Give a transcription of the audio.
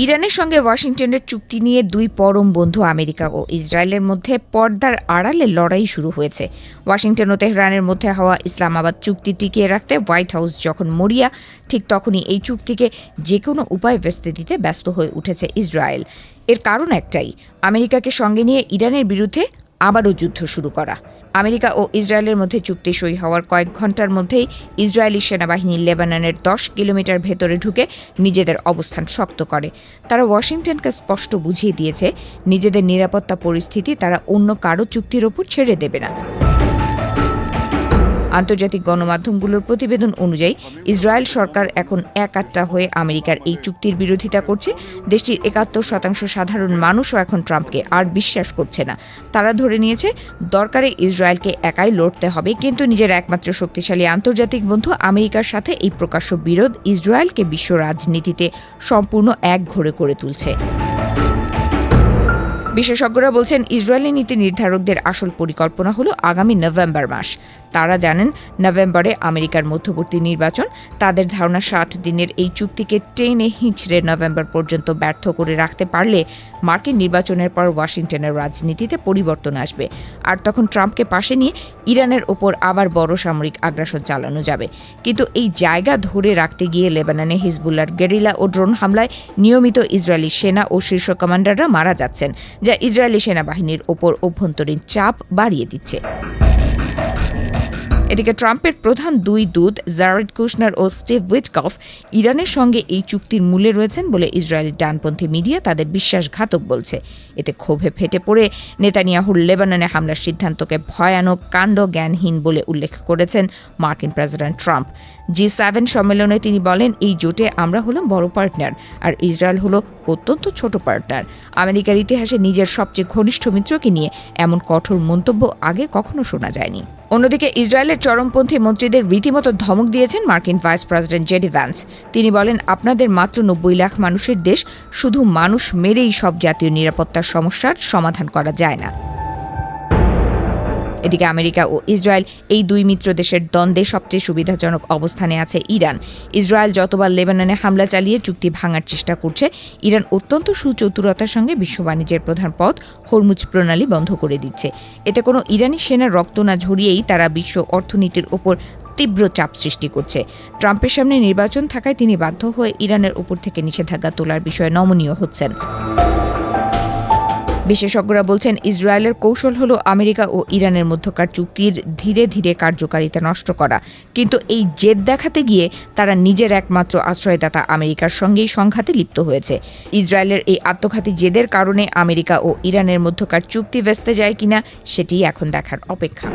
ইরানের সঙ্গে ওয়াশিংটনের চুক্তি নিয়ে দুই পরম বন্ধু আমেরিকা ও ইসরায়েলের মধ্যে পর্দার আড়ালে লড়াই শুরু হয়েছে। ওয়াশিংটন ও তেহরানের মধ্যে হওয়া ইসলামাবাদ চুক্তি টিকিয়ে রাখতে হোয়াইট হাউস যখন মরিয়া, ঠিক তখনই এই চুক্তিকে যে কোনো উপায়ে ভেস্তে দিতে ব্যস্ত হয়ে উঠেছে ইসরায়েল। এর কারণ একটাই, আমেরিকাকে সঙ্গে নিয়ে ইরানের বিরুদ্ধে আবারও যুদ্ধ শুরু করা। আমেরিকা ও ইসরায়েলের মধ্যে চুক্তি সই হওয়ার কয়েক ঘণ্টার মধ্যেই ইসরায়েলি সেনাবাহিনী লেবাননের 10 কিলোমিটার ভেতরে ঢুকে নিজেদের অবস্থান শক্ত করে। তারা ওয়াশিংটনকে স্পষ্ট বুঝিয়ে দিয়েছে, নিজেদের নিরাপত্তা পরিস্থিতি তারা অন্য কারো চুক্তির ওপর ছেড়ে দেবে না। আন্তর্জাতিক গণমাধ্যমগুলোর প্রতিবেদন অনুযায়ী ইসরায়েল সরকার এখন একাট্টা হয়ে আমেরিকার এই চুক্তির বিরোধিতা করছে। দেশটির ৭১% সাধারণ মানুষও এখন ট্রাম্পকে আর বিশ্বাস করছে না। তারা ধরে নিয়েছে দরকারে ইসরায়েলকে একাই লড়তে হবে, কিন্তু নিজের একমাত্র শক্তিশালী আন্তর্জাতিক বন্ধু আমেরিকার সাথে এই প্রকাশ্য বিরোধ ইসরায়েলকে বিশ্ব রাজনীতিতে সম্পূর্ণ একঘরে করে তুলছে। বিশেষজ্ঞরা বলছেন, ইসরায়েলি নীতি নির্ধারকদের আসল পরিকল্পনা হলো আগামী নভেম্বর মাস। তারা জানেন নভেম্বরে আমেরিকার মধ্যবর্তী নির্বাচন। তাদের ধারণা ৬০ দিনের এই চুক্তিকে টেনে হিঁচড়ে নভেম্বর পর্যন্ত ব্যর্থ করে রাখতে পারলে মার্কিন নির্বাচনের পর ওয়াশিংটনের রাজনীতিতে পরিবর্তন আসবে। আর তখন ট্রাম্পকে পাশে নিয়ে ইরানের ওপর আবার বড় সামরিক আগ্রাসন চালানো যাবে। কিন্তু এই জায়গা ধরে রাখতে গিয়ে লেবাননে হিজবুল্লাহর গেরিলা ও ড্রোন হামলায় নিয়মিত ইসরায়েলি সেনা ও শীর্ষ কমান্ডাররা মারা যাচ্ছেন, যা ইসরায়েলি সেনাবাহিনীর ওপর অভ্যন্তরীণ চাপ বাড়িয়ে দিচ্ছে। এদিকে ট্রাম্পের প্রধান দুই দূত জারেড কুশনার ও স্টিভ উইটকফ ইরানের সঙ্গে এই চুক্তির মূলে রয়েছেন বলে ইসরায়েলি ডানপন্থী মিডিয়া তাদের বিশ্বাসঘাতক বলছে। এতে ক্ষোভে ফেটে পড়ে নেতানিয়াহুর লেবাননে হামলার সিদ্ধান্তকে ভয়ানক কাণ্ডজ্ঞানহীন বলে উল্লেখ করেছেন মার্কিন প্রেসিডেন্ট ট্রাম্প। G7 সম্মেলনে তিনি বলেন, এই জোটে আমরা হলাম বড় পার্টনার আর ইসরায়েল হলো অত্যন্ত ছোট পার্টনার। আমেরিকার ইতিহাসে নিজের সবচেয়ে ঘনিষ্ঠ মিত্রকে নিয়ে এমন কঠোর মন্তব্য আগে কখনো শোনা যায়নি। অন্যদিকে ইসরায়েলের চরমপন্থী মন্ত্রীদের রীতিমতো ধমক দিয়েছেন মার্কিন ভাইস প্রেসিডেন্ট জেডি ভ্যান্স। তিনি বলেন, আপনাদের মাত্র ৯০ লাখ মানুষের দেশ, শুধু মানুষ মেরেই সব জাতীয় নিরাপত্তার সমস্যার সমাধান করা যায় না। এদিকে আমেরিকা ও ইসরায়েল এই দুই মিত্র দেশের দ্বন্দ্বে সবচেয়ে সুবিধাজনক অবস্থানে আছে ইরান। ইসরায়েল যতবার লেবাননে হামলা চালিয়ে চুক্তি ভাঙার চেষ্টা করছে, ইরান অত্যন্ত সুচতুরতার সঙ্গে বিশ্ব বাণিজ্যের প্রধান পথ হরমুজ প্রণালী বন্ধ করে দিচ্ছে। এতে কোনো ইরানি সেনার রক্ত না ঝরিয়েই তারা বিশ্ব অর্থনীতির ওপর তীব্র চাপ সৃষ্টি করছে। ট্রাম্পের সামনে নির্বাচন থাকায় তিনি বাধ্য হয়ে ইরানের উপর থেকে নিষেধাজ্ঞা তোলার বিষয়ে নমনীয় হচ্ছেন। বিশেষজ্ঞরা বলছেন, ইসরায়েলের কৌশল হলো আমেরিকা ও ইরানের মধ্যকার চুক্তির ধীরে ধীরে কার্যকারিতা নষ্ট করা। কিন্তু এই জেদ দেখাতে গিয়ে তারা নিজের একমাত্র আশ্রয়দাতা আমেরিকার সঙ্গেই সংঘাতে লিপ্ত হয়েছে। ইসরায়েলের এই আত্মঘাতী জেদের কারণে আমেরিকা ও ইরানের মধ্যকার চুক্তি ভেস্তে যায় কিনা সেটিই এখন দেখার অপেক্ষা।